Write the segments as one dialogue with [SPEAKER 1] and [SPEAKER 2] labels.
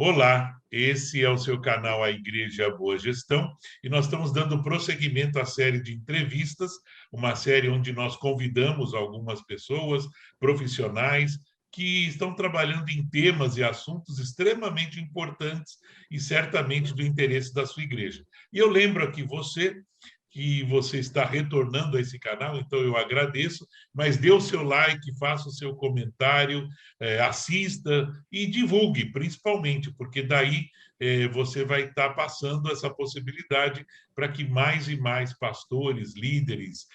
[SPEAKER 1] Olá, esse é o seu canal A Igreja Boa Gestão e nós estamos dando prosseguimento à série de entrevistas, uma série onde nós convidamos algumas pessoas, profissionais, que estão trabalhando em temas e assuntos extremamente importantes e certamente do interesse da sua igreja. E eu lembro aqui que você está retornando a esse canal, então eu agradeço, mas dê o seu like, faça o seu comentário, assista e divulgue, principalmente, porque daí você vai estar passando essa possibilidade para que mais e mais pastores, líderes,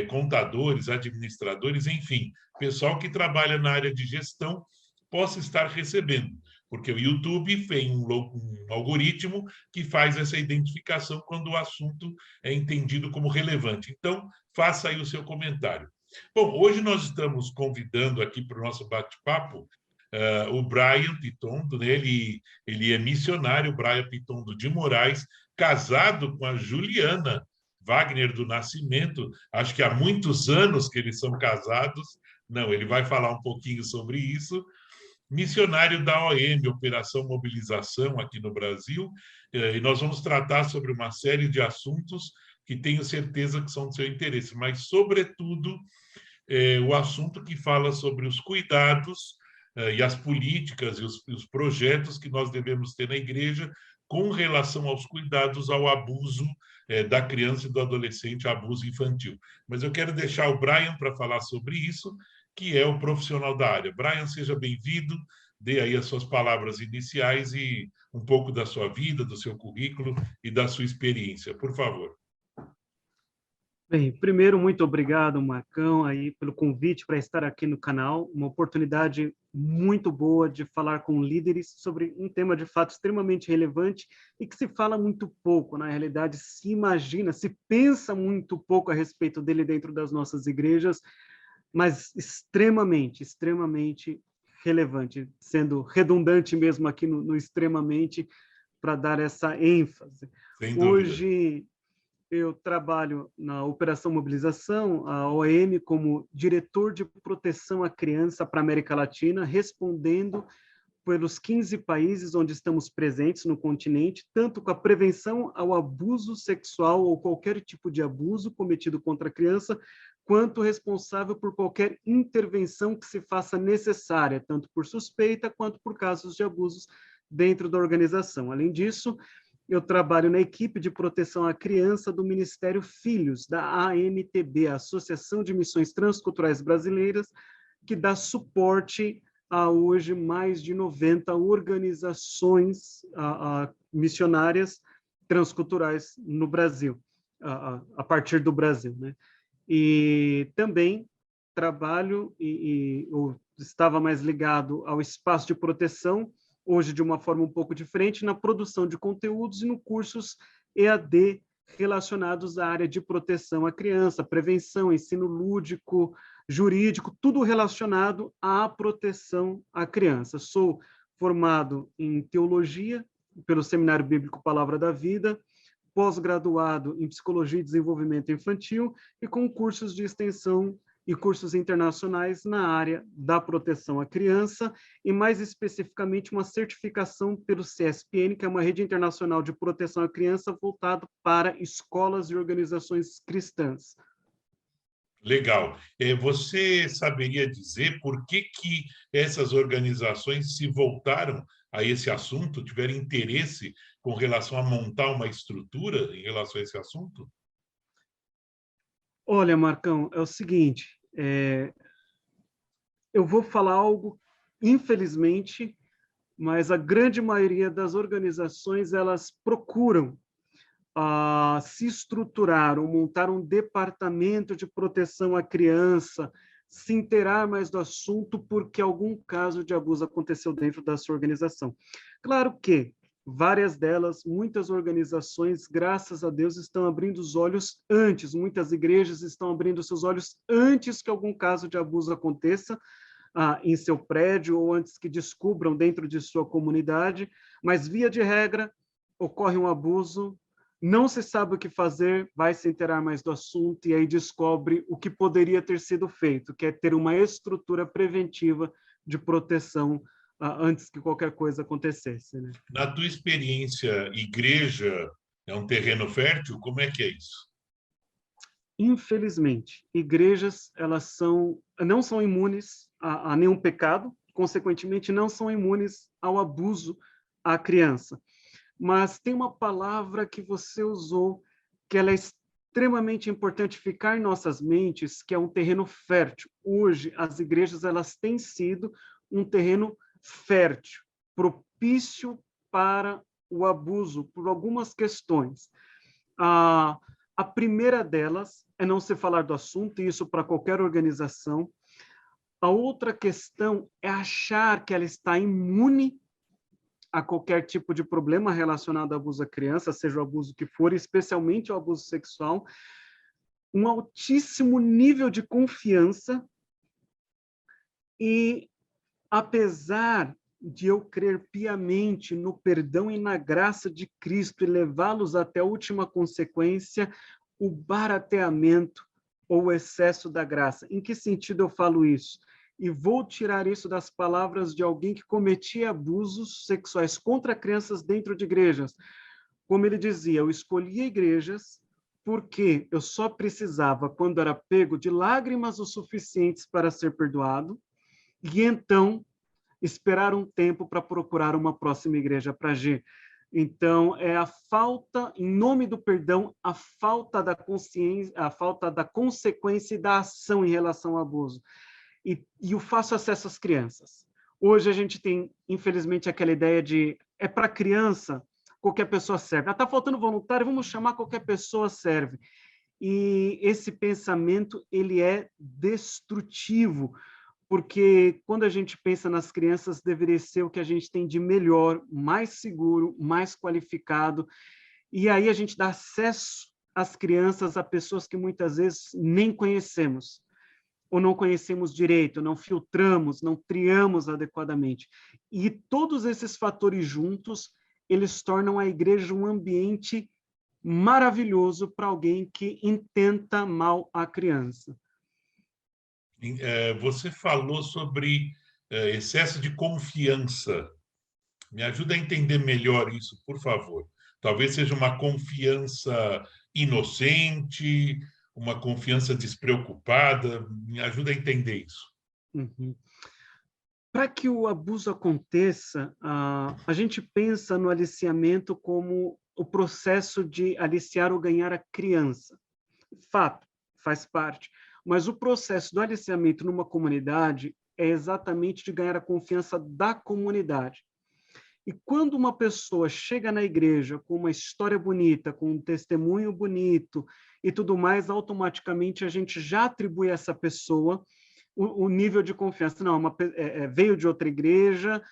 [SPEAKER 1] contadores, administradores, enfim, pessoal que trabalha na área de gestão possa estar recebendo, porque o YouTube tem um algoritmo que faz essa identificação quando o assunto é entendido como relevante. Então, faça aí o seu comentário. Bom, hoje nós estamos convidando aqui para o nosso bate-papo o Brian Pitondo, né? Ele é missionário, Brian Pitondo de Moraes, casado com a Juliana Wagner do Nascimento, acho que há muitos anos que eles são casados. Não, ele vai falar um pouquinho sobre isso. Missionário da OM, Operação Mobilização, aqui no Brasil, e nós vamos tratar sobre uma série de assuntos que tenho certeza que são do seu interesse, mas, sobretudo, o assunto que fala sobre os cuidados e as políticas e os projetos que nós devemos ter na igreja com relação aos cuidados ao abuso da criança e do adolescente, abuso infantil. Mas eu quero deixar o Brian para falar sobre isso, que é o profissional da área. Brian, seja bem-vindo, dê aí as suas palavras iniciais e um pouco da sua vida, do seu currículo e da sua experiência, por favor.
[SPEAKER 2] Bem, primeiro, muito obrigado, Marcão, aí, pelo convite para estar aqui no canal, uma oportunidade muito boa de falar com líderes sobre um tema, de fato, extremamente relevante e que se fala muito pouco, na realidade, se imagina, se pensa muito pouco a respeito dele dentro das nossas igrejas, mas extremamente relevante, sendo redundante mesmo aqui no extremamente, para dar essa ênfase.
[SPEAKER 1] Sem dúvida.
[SPEAKER 2] Hoje, eu trabalho na Operação Mobilização, a OM, como diretor de proteção à criança para a América Latina, respondendo pelos 15 países onde estamos presentes no continente, tanto com a prevenção ao abuso sexual ou qualquer tipo de abuso cometido contra a criança, quanto responsável por qualquer intervenção que se faça necessária, tanto por suspeita quanto por casos de abusos dentro da organização. Além disso, eu trabalho na equipe de proteção à criança do Ministério Filhos, da AMTB, a Associação de Missões Transculturais Brasileiras, que dá suporte a hoje mais de 90 organizações missionárias transculturais no Brasil, a partir do Brasil, né? E também trabalho eu estava mais ligado ao espaço de proteção, hoje de uma forma um pouco diferente, na produção de conteúdos e no cursos EAD relacionados à área de proteção à criança, prevenção, ensino lúdico, jurídico, tudo relacionado à proteção à criança. Sou formado em teologia pelo Seminário Bíblico Palavra da Vida, pós-graduado em psicologia e desenvolvimento infantil e com cursos de extensão e cursos internacionais na área da proteção à criança e, mais especificamente, uma certificação pelo CSPN, que é uma rede internacional de proteção à criança voltada para escolas e organizações cristãs.
[SPEAKER 1] Legal. Você saberia dizer por que essas organizações se voltaram a esse assunto, tiveram interesse com relação a montar uma estrutura em relação a esse assunto?
[SPEAKER 2] Olha, Marcão, é o seguinte, eu vou falar algo, infelizmente, mas a grande maioria das organizações, elas procuram se estruturar ou montar um departamento de proteção à criança, se inteirar mais do assunto porque algum caso de abuso aconteceu dentro da sua organização. Claro que várias delas, muitas organizações, graças a Deus, estão abrindo os olhos antes, muitas igrejas estão abrindo seus olhos antes que algum caso de abuso aconteça em seu prédio ou antes que descubram dentro de sua comunidade, mas, via de regra, ocorre um abuso, não se sabe o que fazer, vai se inteirar mais do assunto e aí descobre o que poderia ter sido feito, que é ter uma estrutura preventiva de proteção antes que qualquer coisa acontecesse, né?
[SPEAKER 1] Na tua experiência, igreja é um terreno fértil? Como é que é isso?
[SPEAKER 2] Infelizmente, igrejas não são imunes a nenhum pecado, consequentemente não são imunes ao abuso à criança. Mas tem uma palavra que você usou que ela é extremamente importante ficar em nossas mentes, que é um terreno fértil. Hoje, as igrejas elas têm sido um terreno fértil, propício para o abuso, por algumas questões. A primeira delas é não se falar do assunto, e isso para qualquer organização. A outra questão é achar que ela está imune a qualquer tipo de problema relacionado ao abuso à criança, seja o abuso que for, especialmente o abuso sexual. Um altíssimo nível de confiança e, apesar de eu crer piamente no perdão e na graça de Cristo e levá-los até a última consequência, o barateamento ou o excesso da graça. Em que sentido eu falo isso? E vou tirar isso das palavras de alguém que cometia abusos sexuais contra crianças dentro de igrejas. Como ele dizia, eu escolhia igrejas porque eu só precisava, quando era pego, de lágrimas o suficientes para ser perdoado, e então esperar um tempo para procurar uma próxima igreja para agir. Então, é a falta, em nome do perdão, a falta da consciência, a falta da consequência e da ação em relação ao abuso. E o fácil acesso às crianças. Hoje a gente tem, infelizmente, aquela ideia de é para criança, qualquer pessoa serve. Está faltando voluntário, vamos chamar qualquer pessoa serve. E esse pensamento, ele é destrutivo, porque quando a gente pensa nas crianças, deveria ser o que a gente tem de melhor, mais seguro, mais qualificado, e aí a gente dá acesso às crianças a pessoas que muitas vezes nem conhecemos, ou não conhecemos direito, não filtramos, não triamos adequadamente. E todos esses fatores juntos, eles tornam a igreja um ambiente maravilhoso para alguém que intenta mal a criança.
[SPEAKER 1] Você falou sobre excesso de confiança. Me ajuda a entender melhor isso, por favor. Talvez seja uma confiança inocente, uma confiança despreocupada. Me ajuda a entender isso.
[SPEAKER 2] Uhum. Para que o abuso aconteça, a gente pensa no aliciamento como o processo de aliciar ou ganhar a criança. Fato, faz parte. Mas o processo do aliciamento numa comunidade é exatamente de ganhar a confiança da comunidade. E quando uma pessoa chega na igreja com uma história bonita, com um testemunho bonito e tudo mais, automaticamente a gente já atribui a essa pessoa o nível de confiança. Não, veio de outra igreja,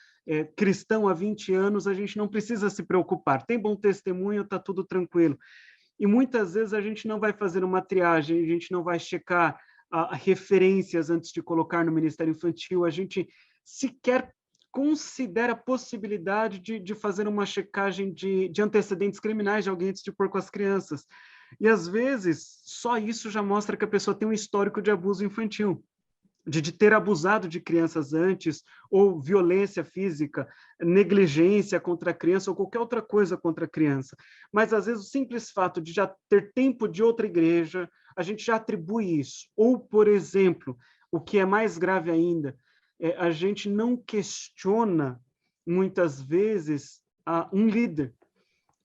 [SPEAKER 2] cristão há 20 anos, a gente não precisa se preocupar. Tem bom testemunho, está tudo tranquilo. E muitas vezes a gente não vai fazer uma triagem, a gente não vai checar referências antes de colocar no Ministério Infantil, a gente sequer considera a possibilidade de fazer uma checagem de antecedentes criminais de alguém antes de pôr com as crianças. E, às vezes, só isso já mostra que a pessoa tem um histórico de abuso infantil, de ter abusado de crianças antes, ou violência física, negligência contra a criança, ou qualquer outra coisa contra a criança. Mas, às vezes, o simples fato de já ter tempo de outra igreja, a gente já atribui isso. Ou, por exemplo, o que é mais grave ainda, a gente não questiona, muitas vezes, um líder.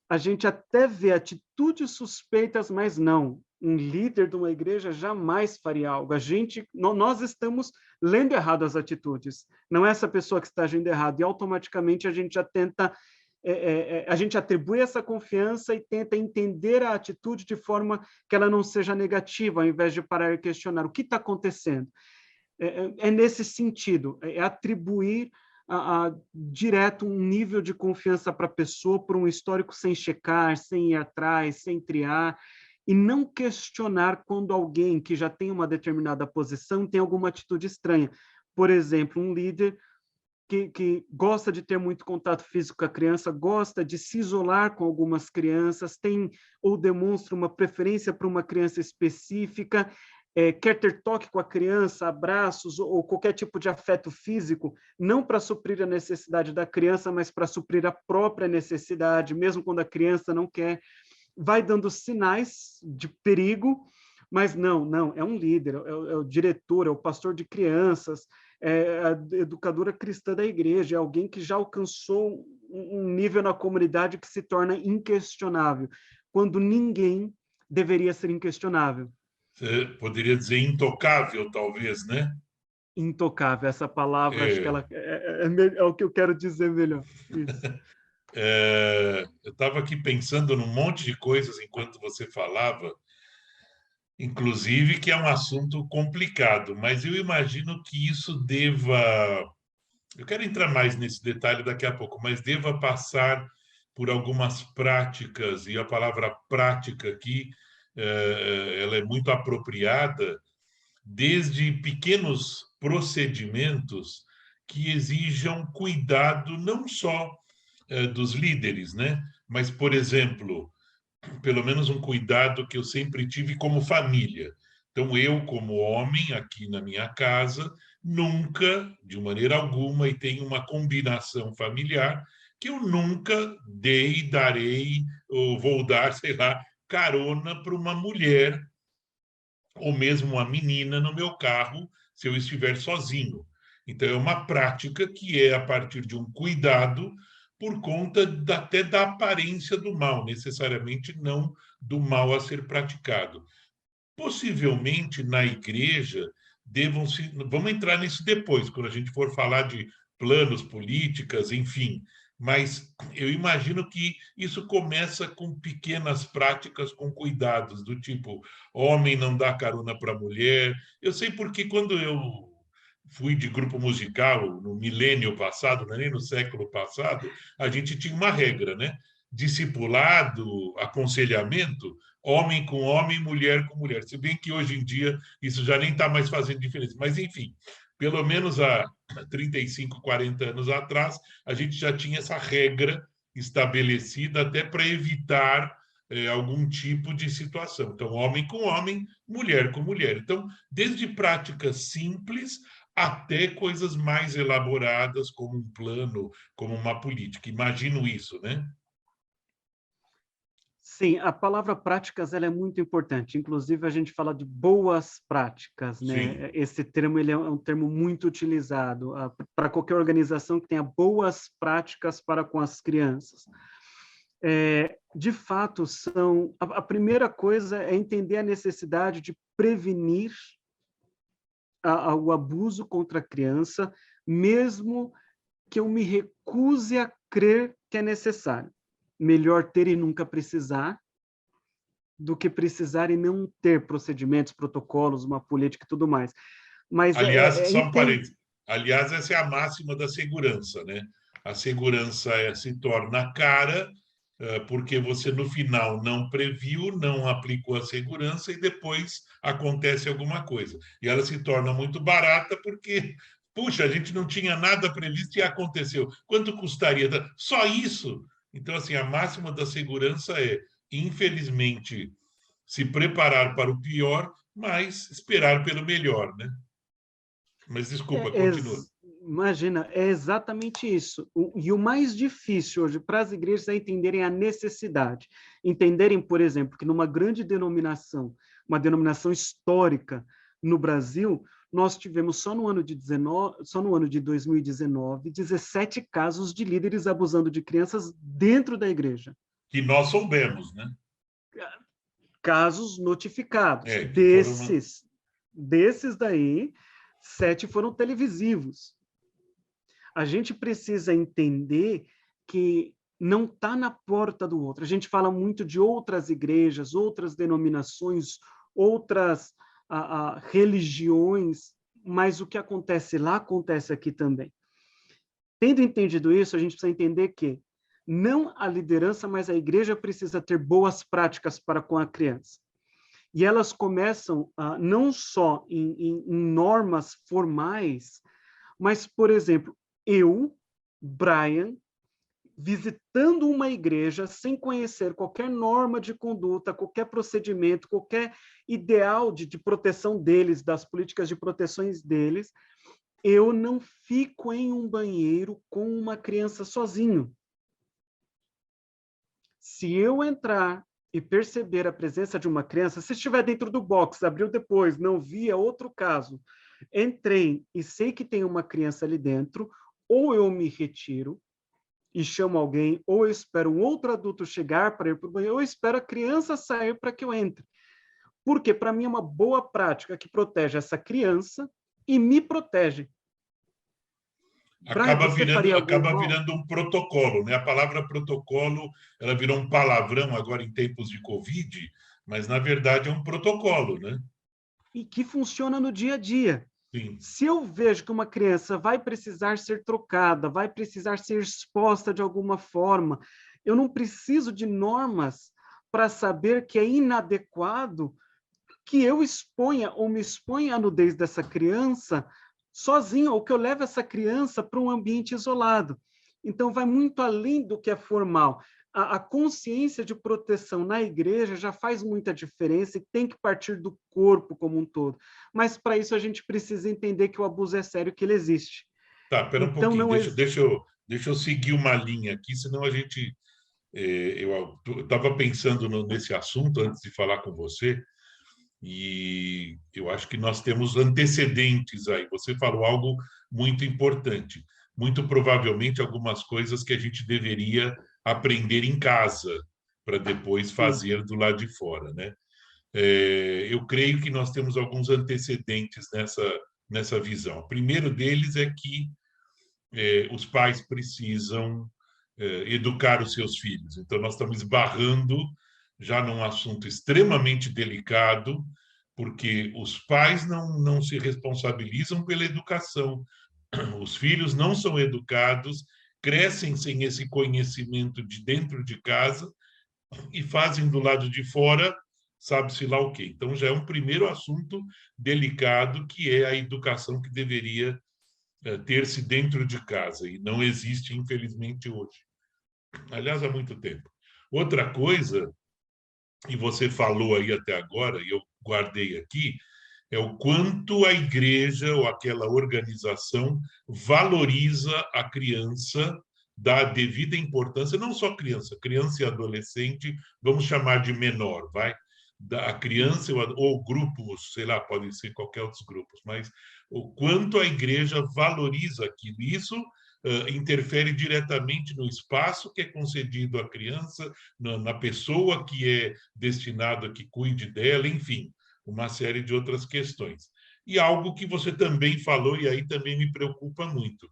[SPEAKER 2] A gente até vê atitudes suspeitas, mas não. Um líder de uma igreja jamais faria algo. Nós estamos lendo errado as atitudes. Não é essa pessoa que está agindo errado. E automaticamente a gente já tenta, a gente atribui essa confiança e tenta entender a atitude de forma que ela não seja negativa, ao invés de parar e questionar o que está acontecendo. É nesse sentido, é atribuir direto um nível de confiança para a pessoa por um histórico sem checar, sem ir atrás, sem triar, e não questionar quando alguém que já tem uma determinada posição tem alguma atitude estranha. Por exemplo, um líder que gosta de ter muito contato físico com a criança, gosta de se isolar com algumas crianças, tem ou demonstra uma preferência para uma criança específica, quer ter toque com a criança, abraços ou qualquer tipo de afeto físico, não para suprir a necessidade da criança, mas para suprir a própria necessidade, mesmo quando a criança não quer. Vai dando sinais de perigo, mas não, é um líder, é o diretor, é o pastor de crianças, é a educadora cristã da igreja, é alguém que já alcançou um nível na comunidade que se torna inquestionável, quando ninguém deveria ser inquestionável.
[SPEAKER 1] Você poderia dizer intocável, talvez, né?
[SPEAKER 2] Intocável, essa palavra, acho que
[SPEAKER 1] É,
[SPEAKER 2] ela é o que eu quero dizer melhor. Isso.
[SPEAKER 1] eu estava aqui pensando num monte de coisas enquanto você falava, inclusive que é um assunto complicado, mas eu imagino que isso deva. Eu quero entrar mais nesse detalhe daqui a pouco, mas deva passar por algumas práticas, e a palavra prática aqui, ela é muito apropriada, desde pequenos procedimentos que exijam cuidado não só dos líderes, né? Mas, por exemplo, pelo menos um cuidado que eu sempre tive como família. Então, eu, como homem, aqui na minha casa, nunca, de maneira alguma, e tem uma combinação familiar, que eu nunca dei, darei, ou vou dar, sei lá, carona para uma mulher, ou mesmo uma menina no meu carro, se eu estiver sozinho. Então, é uma prática que é a partir de um cuidado por conta até da aparência do mal, necessariamente não do mal a ser praticado. Possivelmente na igreja devam se. Vamos entrar nisso depois, quando a gente for falar de planos, políticas, enfim. Mas eu imagino que isso começa com pequenas práticas, com cuidados, do tipo, homem não dá carona para mulher. Eu sei porque quando eu fui de grupo musical no milênio passado, não é nem no século passado, a gente tinha uma regra, né? Discipulado, aconselhamento, homem com homem, mulher com mulher. Se bem que hoje em dia isso já nem está mais fazendo diferença. Mas, enfim, pelo menos há 35, 40 anos atrás, a gente já tinha essa regra estabelecida até para evitar algum tipo de situação. Então, homem com homem, mulher com mulher. Então, desde práticas simples até coisas mais elaboradas, como um plano, como uma política. Imagino isso, né?
[SPEAKER 2] Sim, a palavra práticas ela é muito importante. Inclusive, a gente fala de boas práticas, né?
[SPEAKER 1] Sim.
[SPEAKER 2] Esse termo ele é um termo muito utilizado para qualquer organização que tenha boas práticas para com as crianças. De fato, a primeira coisa é entender a necessidade de prevenir o abuso contra a criança, mesmo que eu me recuse a crer que é necessário. Melhor ter e nunca precisar, do que precisar e não ter procedimentos, protocolos, uma política e tudo mais. Mas
[SPEAKER 1] Aliás, só um parênteses. Aliás, essa é a máxima da segurança, né? A segurança se torna cara porque você no final não previu, não aplicou a segurança e depois acontece alguma coisa. E ela se torna muito barata porque, puxa, a gente não tinha nada previsto e aconteceu. Quanto custaria? Só isso. Então, assim, a máxima da segurança é, infelizmente, se preparar para o pior, mas esperar pelo melhor, né? Mas desculpa,
[SPEAKER 2] É,
[SPEAKER 1] continua.
[SPEAKER 2] imagina, é exatamente isso. E o mais difícil hoje para as igrejas é entenderem a necessidade. Entenderem, por exemplo, que numa grande denominação, uma denominação histórica no Brasil, nós tivemos só no ano de 2019, 17 casos de líderes abusando de crianças dentro da igreja.
[SPEAKER 1] Que nós soubemos, né?
[SPEAKER 2] Casos notificados.
[SPEAKER 1] Que foram.
[SPEAKER 2] Desses daí, 7 foram televisivos. A gente precisa entender que não está na porta do outro. A gente fala muito de outras igrejas, outras denominações, outras religiões, mas o que acontece lá acontece aqui também. Tendo entendido isso, a gente precisa entender que não a liderança, mas a igreja precisa ter boas práticas para com a criança. E elas começam não só em normas formais, mas, por exemplo, eu, Brian, visitando uma igreja sem conhecer qualquer norma de conduta, qualquer procedimento, qualquer ideal de proteção deles, das políticas de proteções deles, eu não fico em um banheiro com uma criança sozinho. Se eu entrar e perceber a presença de uma criança, se estiver dentro do box, abriu depois, não via outro caso, entrei e sei que tem uma criança ali dentro, ou eu me retiro e chamo alguém, ou eu espero um outro adulto chegar para ir para o banheiro, ou eu espero a criança sair para que eu entre. Porque, para mim, é uma boa prática que protege essa criança e me protege. Brian, você faria algum
[SPEAKER 1] Acaba
[SPEAKER 2] mal?
[SPEAKER 1] virando um protocolo, né? A palavra protocolo, ela virou um palavrão agora em tempos de Covid, mas na verdade é um protocolo, né?
[SPEAKER 2] E que funciona no dia a dia.
[SPEAKER 1] Sim.
[SPEAKER 2] Se eu vejo que uma criança vai precisar ser trocada, vai precisar ser exposta de alguma forma, eu não preciso de normas para saber que é inadequado que eu exponha ou me exponha à nudez dessa criança sozinha, ou que eu leve essa criança para um ambiente isolado. Então, vai muito além do que é formal. A consciência de proteção na igreja já faz muita diferença e tem que partir do corpo como um todo. Mas, para isso, a gente precisa entender que o abuso é sério, que ele existe.
[SPEAKER 1] Tá, espera um
[SPEAKER 2] Então,
[SPEAKER 1] pouquinho,
[SPEAKER 2] não
[SPEAKER 1] deixa eu seguir uma linha aqui, senão a gente. Eu estava pensando nesse assunto antes de falar com você, e eu acho que nós temos antecedentes aí. Você falou algo muito importante. Muito provavelmente algumas coisas que a gente deveria aprender em casa para depois
[SPEAKER 2] sim,
[SPEAKER 1] fazer do lado de fora, né? Eu creio que nós temos alguns antecedentes nessa visão. O primeiro deles é que os pais precisam educar os seus filhos. Então, nós estamos esbarrando já num assunto extremamente delicado, porque os pais não se responsabilizam pela educação. Os filhos não são educados, crescem sem esse conhecimento de dentro de casa e fazem do lado de fora, sabe-se lá o quê. Então, já é um primeiro assunto delicado, que é a educação que deveria ter-se dentro de casa, e não existe, infelizmente, hoje. Aliás, há muito tempo. Outra coisa, e você falou aí até agora, e eu guardei aqui, é o quanto a igreja ou aquela organização valoriza a criança, dá a devida importância, não só criança, criança e adolescente, vamos chamar de menor, vai? A criança ou grupos, sei lá, podem ser qualquer outros grupos, mas o quanto a igreja valoriza aquilo. Isso interfere diretamente no espaço que é concedido à criança, na pessoa que é destinada a que cuide dela, enfim, uma série de outras questões. E algo que você também falou, e aí também me preocupa muito,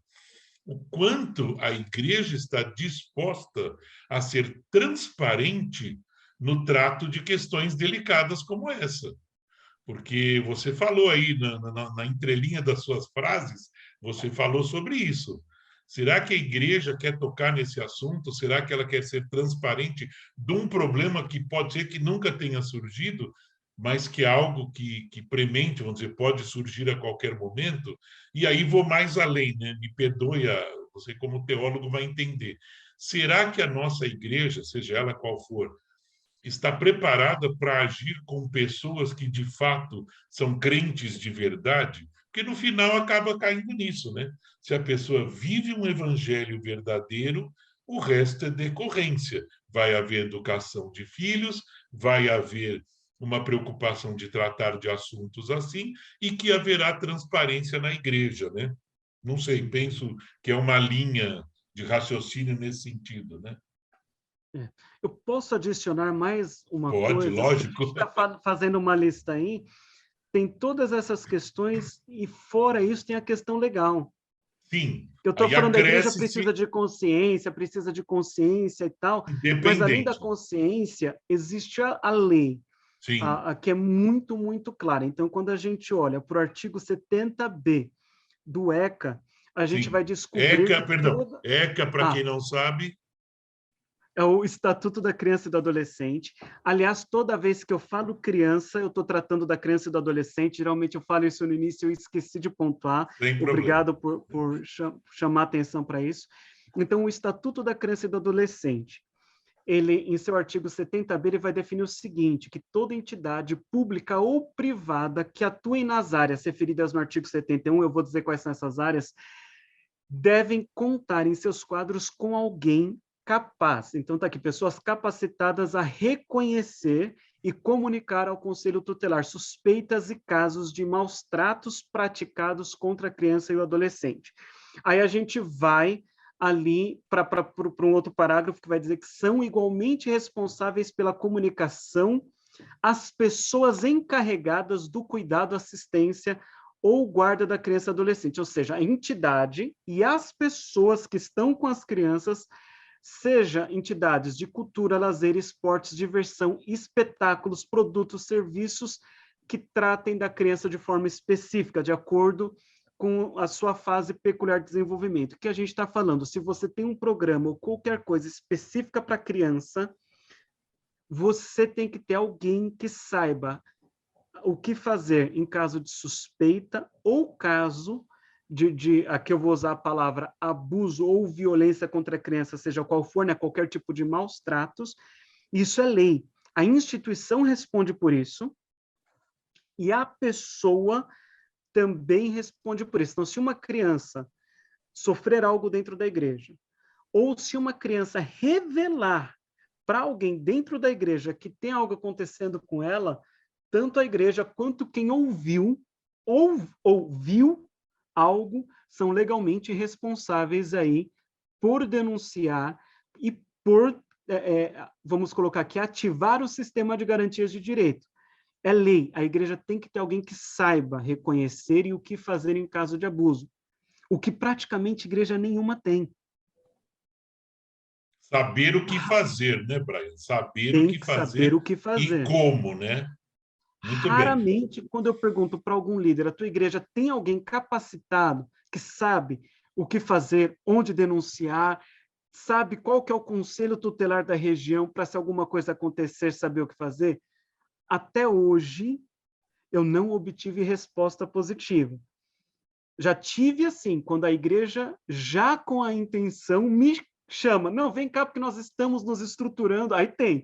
[SPEAKER 1] o quanto a igreja está disposta a ser transparente no trato de questões delicadas como essa. Porque você falou aí, na entrelinha das suas frases, você falou sobre isso. Será que a igreja quer tocar nesse assunto? Será que ela quer ser transparente de um problema que pode ser que nunca tenha surgido, mas que é algo que premente, vamos dizer, pode surgir a qualquer momento? E aí vou mais além, né? Me perdoe, você como teólogo vai entender. Será que a nossa igreja, seja ela qual for, está preparada para agir com pessoas que de fato são crentes de verdade? Porque no final acaba caindo nisso, né? Se a pessoa vive um evangelho verdadeiro, o resto é decorrência. Vai haver educação de filhos, vai haver uma preocupação de tratar de assuntos assim, e que haverá transparência na igreja, né? Não sei, penso que é uma linha de raciocínio nesse sentido, né?
[SPEAKER 2] Eu posso adicionar mais uma
[SPEAKER 1] Pode,
[SPEAKER 2] coisa? Se a gente
[SPEAKER 1] lógico.
[SPEAKER 2] está fazendo uma lista aí, tem todas essas questões e, fora isso, tem a questão legal.
[SPEAKER 1] Sim,
[SPEAKER 2] Eu estou
[SPEAKER 1] aí
[SPEAKER 2] falando da igreja
[SPEAKER 1] acresce-se
[SPEAKER 2] precisa de consciência e tal, mas além da
[SPEAKER 1] independente.
[SPEAKER 2] consciência, existe a lei,
[SPEAKER 1] Sim,
[SPEAKER 2] que é muito, muito clara. Então, quando a gente olha para o artigo 70b do ECA, a gente vai
[SPEAKER 1] sim.
[SPEAKER 2] descobrir
[SPEAKER 1] ECA,
[SPEAKER 2] que
[SPEAKER 1] perdão,
[SPEAKER 2] toda...
[SPEAKER 1] ECA, para quem não sabe,
[SPEAKER 2] É o Estatuto da Criança e do Adolescente. Aliás, toda vez que eu falo criança, eu estou tratando da criança e do adolescente. Geralmente eu falo isso no início, eu esqueci de pontuar.
[SPEAKER 1] sem problema.
[SPEAKER 2] Obrigado por chamar atenção para isso. Então, o Estatuto da Criança e do Adolescente, ele, em seu artigo 70b, ele vai definir o seguinte, que toda entidade pública ou privada que atue nas áreas referidas no artigo 71, eu vou dizer quais são essas áreas, devem contar em seus quadros com alguém capaz. Então, está aqui, pessoas capacitadas a reconhecer e comunicar ao Conselho Tutelar suspeitas e casos de maus tratos praticados contra a criança e o adolescente. Aí a gente vai ali para um outro parágrafo que vai dizer que são igualmente responsáveis pela comunicação as pessoas encarregadas do cuidado, assistência ou guarda da criança e adolescente, ou seja, a entidade e as pessoas que estão com as crianças, seja entidades de cultura, lazer, esportes, diversão, espetáculos, produtos, serviços que tratem da criança de forma específica, de acordo com a sua fase peculiar de desenvolvimento. O que a gente está falando? Se você tem um programa ou qualquer coisa específica para criança, você tem que ter alguém que saiba o que fazer em caso de suspeita ou caso aqui eu vou usar a palavra abuso ou violência contra a criança, seja qual for, né, qualquer tipo de maus tratos. Isso é lei. A instituição responde por isso e a pessoa também responde por isso. Então, se uma criança sofrer algo dentro da igreja, ou se uma criança revelar para alguém dentro da igreja que tem algo acontecendo com ela, tanto a igreja quanto quem ouviu ou viu algo são legalmente responsáveis aí por denunciar e por, vamos colocar aqui, ativar o sistema de garantias de direito. É lei, a igreja tem que ter alguém que saiba reconhecer e o que fazer em caso de abuso, o que praticamente igreja nenhuma tem.
[SPEAKER 1] Saber o que fazer, né, Brian? Saber o
[SPEAKER 2] Tem
[SPEAKER 1] que
[SPEAKER 2] que saber
[SPEAKER 1] fazer
[SPEAKER 2] o que
[SPEAKER 1] e
[SPEAKER 2] fazer.
[SPEAKER 1] como, né? Muito bem.
[SPEAKER 2] Raramente, quando eu pergunto para algum líder, a tua igreja tem alguém capacitado que sabe o que fazer, onde denunciar, sabe qual que é o conselho tutelar da região para se alguma coisa acontecer, saber o que fazer? Até hoje, eu não obtive resposta positiva. Já tive assim, quando a igreja, já com a intenção, me chama. Não, vem cá, porque nós estamos nos estruturando. Aí tem.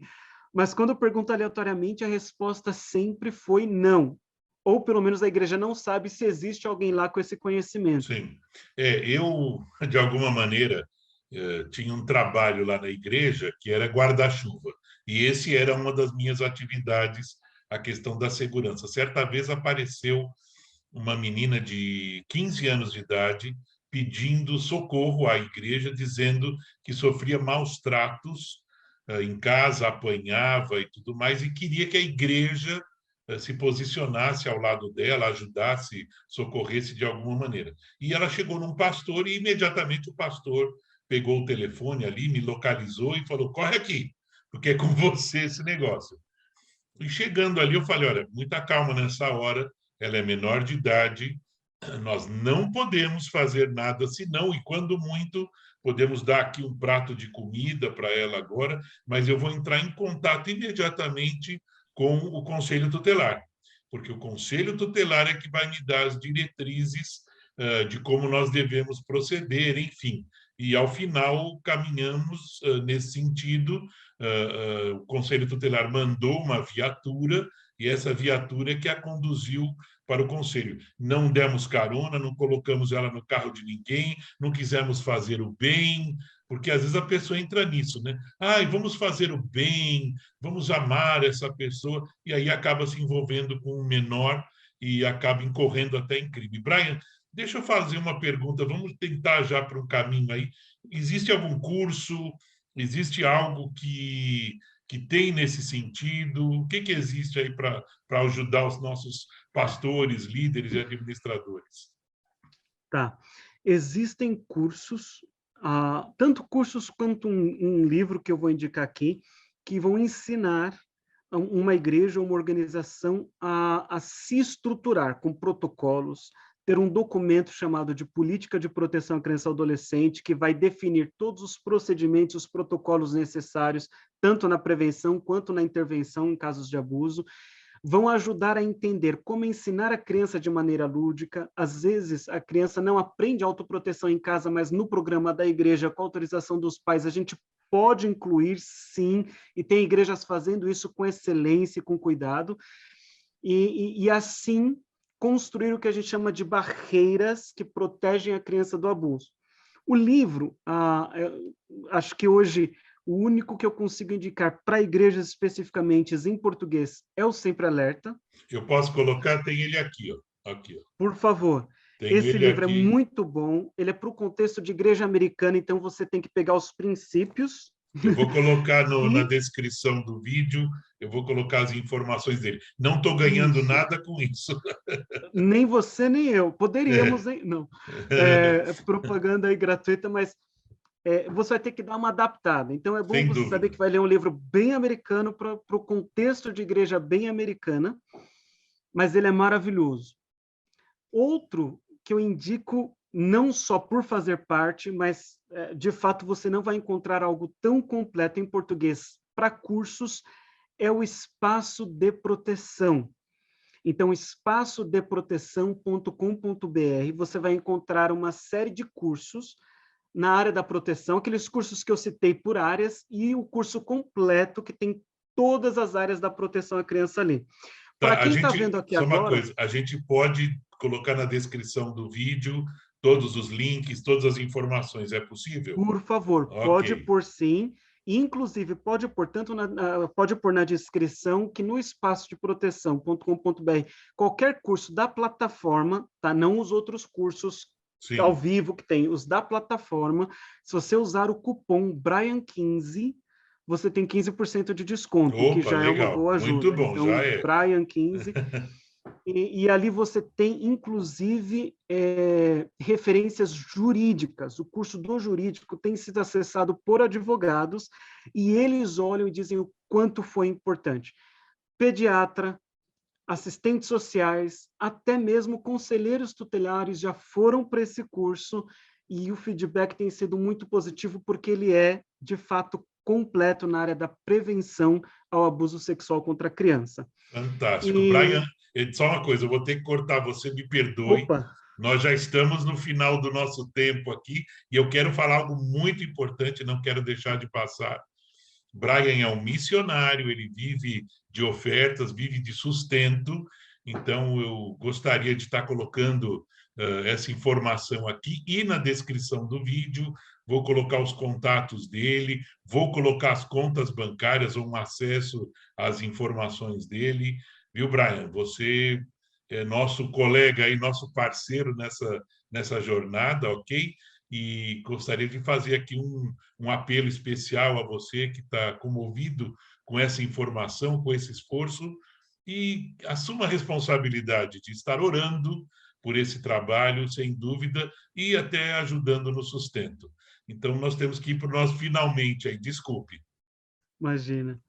[SPEAKER 2] Mas quando eu pergunto aleatoriamente, a resposta sempre foi não. Ou pelo menos a igreja não sabe se existe alguém lá com esse conhecimento.
[SPEAKER 1] Sim. Eu, de alguma maneira, tinha um trabalho lá na igreja que era guarda-chuva. E esse era uma das minhas atividades, a questão da segurança. Certa vez apareceu uma menina de 15 anos de idade pedindo socorro à igreja, dizendo que sofria maus tratos em casa, apanhava e tudo mais, e queria que a igreja se posicionasse ao lado dela, ajudasse, socorresse de alguma maneira. E ela chegou num pastor e imediatamente o pastor pegou o telefone ali, me localizou e falou: corre aqui, porque é com você esse negócio. E chegando ali, eu falei: olha, muita calma nessa hora, ela é menor de idade, nós não podemos fazer nada senão, e quando muito, podemos dar aqui um prato de comida para ela agora, mas eu vou entrar em contato imediatamente com o Conselho Tutelar, porque o Conselho Tutelar é que vai me dar as diretrizes de como nós devemos proceder, enfim. E, ao final, caminhamos nesse sentido. O Conselho Tutelar mandou uma viatura, e essa viatura é que a conduziu para o conselho. Não demos carona, não colocamos ela no carro de ninguém, não quisemos fazer o bem, porque às vezes a pessoa entra nisso, né? Ai, vamos fazer o bem, vamos amar essa pessoa, e aí acaba se envolvendo com um menor e acaba incorrendo até em crime. Brian, deixa eu fazer uma pergunta, vamos tentar já para um caminho aí. Existe algum curso, existe algo que tem nesse sentido? O que existe aí para ajudar os nossos pastores, líderes e administradores?
[SPEAKER 2] Tá. Existem cursos, tanto cursos quanto um livro que eu vou indicar aqui, que vão ensinar uma igreja ou uma organização a se estruturar com protocolos, ter um documento chamado de Política de Proteção à Criança e Adolescente, que vai definir todos os procedimentos, os protocolos necessários, tanto na prevenção quanto na intervenção em casos de abuso. vão ajudar a entender como ensinar a criança de maneira lúdica. Às vezes, a criança não aprende autoproteção em casa, mas no programa da igreja, com autorização dos pais, a gente pode incluir, sim, e tem igrejas fazendo isso com excelência e com cuidado, e assim construir o que a gente chama de barreiras que protegem a criança do abuso. O livro, acho que hoje o único que eu consigo indicar para igrejas especificamente em português é o Sempre Alerta.
[SPEAKER 1] Eu posso colocar, tem ele aqui, ó. Aqui, ó.
[SPEAKER 2] Por favor.
[SPEAKER 1] Tenho
[SPEAKER 2] Esse
[SPEAKER 1] ele
[SPEAKER 2] livro é
[SPEAKER 1] aqui.
[SPEAKER 2] muito bom, ele é para o contexto de igreja americana, então você tem que pegar os princípios.
[SPEAKER 1] Eu vou colocar na
[SPEAKER 2] E
[SPEAKER 1] descrição do vídeo, eu vou colocar as informações dele. Não estou ganhando
[SPEAKER 2] isso,
[SPEAKER 1] nada com isso.
[SPEAKER 2] nem você nem eu, poderíamos,
[SPEAKER 1] É.
[SPEAKER 2] hein? Não, propaganda aí gratuita, mas você vai ter que dar uma adaptada. Então, é bom
[SPEAKER 1] Sem
[SPEAKER 2] você saber
[SPEAKER 1] dúvida.
[SPEAKER 2] que vai ler um livro bem americano para o contexto de igreja bem americana, mas ele é maravilhoso. Outro que eu indico, não só por fazer parte, mas, de fato, você não vai encontrar algo tão completo em português para cursos, é o Espaço de Proteção. Então, espaçodeproteção.com.br, você vai encontrar uma série de cursos na área da proteção, aqueles cursos que eu citei por áreas, e o curso completo que tem todas as áreas da proteção à criança ali. Para
[SPEAKER 1] Tá,
[SPEAKER 2] quem está vendo aqui
[SPEAKER 1] só uma
[SPEAKER 2] agora,
[SPEAKER 1] coisa, a gente pode colocar na descrição do vídeo todos os links, todas as informações, é possível?
[SPEAKER 2] por favor, pode
[SPEAKER 1] Ok,
[SPEAKER 2] pôr sim, inclusive pode pôr pode pôr na descrição que no espaço de proteção.com.br, qualquer curso da plataforma, tá? Não os outros cursos ao
[SPEAKER 1] sim.
[SPEAKER 2] vivo que tem, os da plataforma, se você usar o cupom Brian15, você tem 15% de desconto, que
[SPEAKER 1] Opa,
[SPEAKER 2] já é uma
[SPEAKER 1] legal,
[SPEAKER 2] boa
[SPEAKER 1] muito
[SPEAKER 2] ajuda.
[SPEAKER 1] bom, já
[SPEAKER 2] Então,
[SPEAKER 1] é.
[SPEAKER 2] Brian15, e ali você tem, inclusive, referências jurídicas. O curso do jurídico tem sido acessado por advogados e eles olham e dizem o quanto foi importante. Pediatra, assistentes sociais, até mesmo conselheiros tutelares já foram para esse curso e o feedback tem sido muito positivo porque ele é, de fato, completo na área da prevenção ao abuso sexual contra a criança.
[SPEAKER 1] Fantástico. Brian,
[SPEAKER 2] E,
[SPEAKER 1] só uma coisa, eu vou ter que cortar, você me perdoe.
[SPEAKER 2] opa,
[SPEAKER 1] Nós já estamos no final do nosso tempo aqui e eu quero falar algo muito importante, não quero deixar de passar. Brian é um missionário, ele vive de ofertas, vive de sustento, então eu gostaria de estar colocando essa informação aqui e na descrição do vídeo. Vou colocar os contatos dele, vou colocar as contas bancárias ou um acesso às informações dele. Viu, Brian? Você é nosso colega e nosso parceiro nessa jornada, ok? E gostaria de fazer aqui um apelo especial a você que está comovido com essa informação, com esse esforço, e assuma a responsabilidade de estar orando por esse trabalho, sem dúvida, e até ajudando no sustento. Então, nós temos que ir para o nosso finalmente aí, desculpe.
[SPEAKER 2] imagina.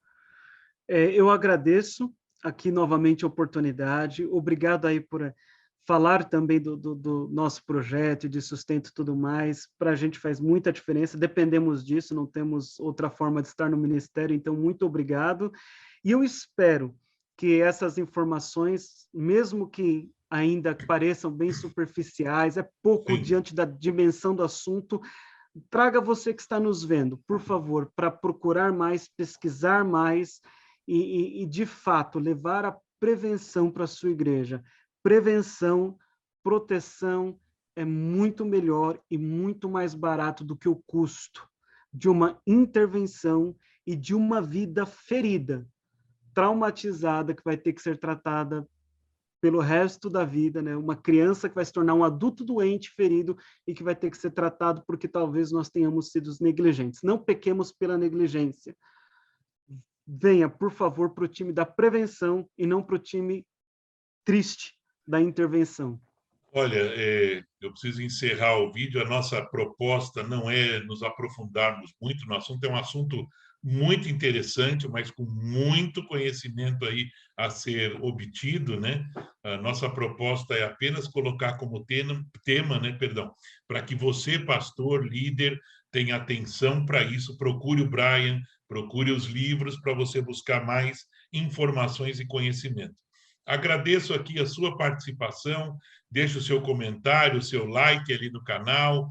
[SPEAKER 2] Eu agradeço aqui novamente a oportunidade. Obrigado aí por falar também do nosso projeto de sustento e tudo mais. Para a gente faz muita diferença, dependemos disso, não temos outra forma de estar no Ministério, então muito obrigado. E eu espero que essas informações, mesmo que ainda pareçam bem superficiais, é pouco
[SPEAKER 1] Sim,
[SPEAKER 2] diante da dimensão do assunto, traga você que está nos vendo, por favor, para procurar mais, pesquisar mais e, de fato, levar a prevenção para a sua igreja. Prevenção, proteção é muito melhor e muito mais barato do que o custo de uma intervenção e de uma vida ferida, traumatizada, que vai ter que ser tratada pelo resto da vida, né? Uma criança que vai se tornar um adulto doente, ferido e que vai ter que ser tratado porque talvez nós tenhamos sido negligentes. Não pequemos pela negligência. Venha, por favor, para o time da prevenção e não para o time triste da intervenção.
[SPEAKER 1] olha, eu preciso encerrar o vídeo. A nossa proposta não é nos aprofundarmos muito no assunto, é um assunto muito interessante, mas com muito conhecimento aí a ser obtido, né? A nossa proposta é apenas colocar como tema, né, perdão, para que você, pastor, líder, tenha atenção para isso. Procure o Brian, procure os livros para você buscar mais informações e conhecimento. Agradeço aqui a sua participação, deixe o seu comentário, o seu like ali no canal,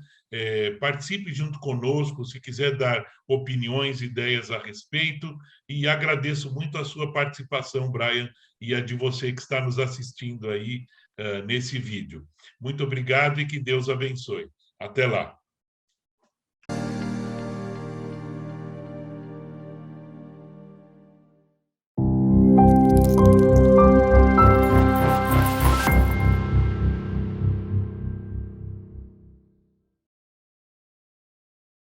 [SPEAKER 1] participe junto conosco, se quiser dar opiniões, ideias a respeito, e agradeço muito a sua participação, Brian, e a de você que está nos assistindo aí nesse vídeo. Muito obrigado e que Deus abençoe. Até lá.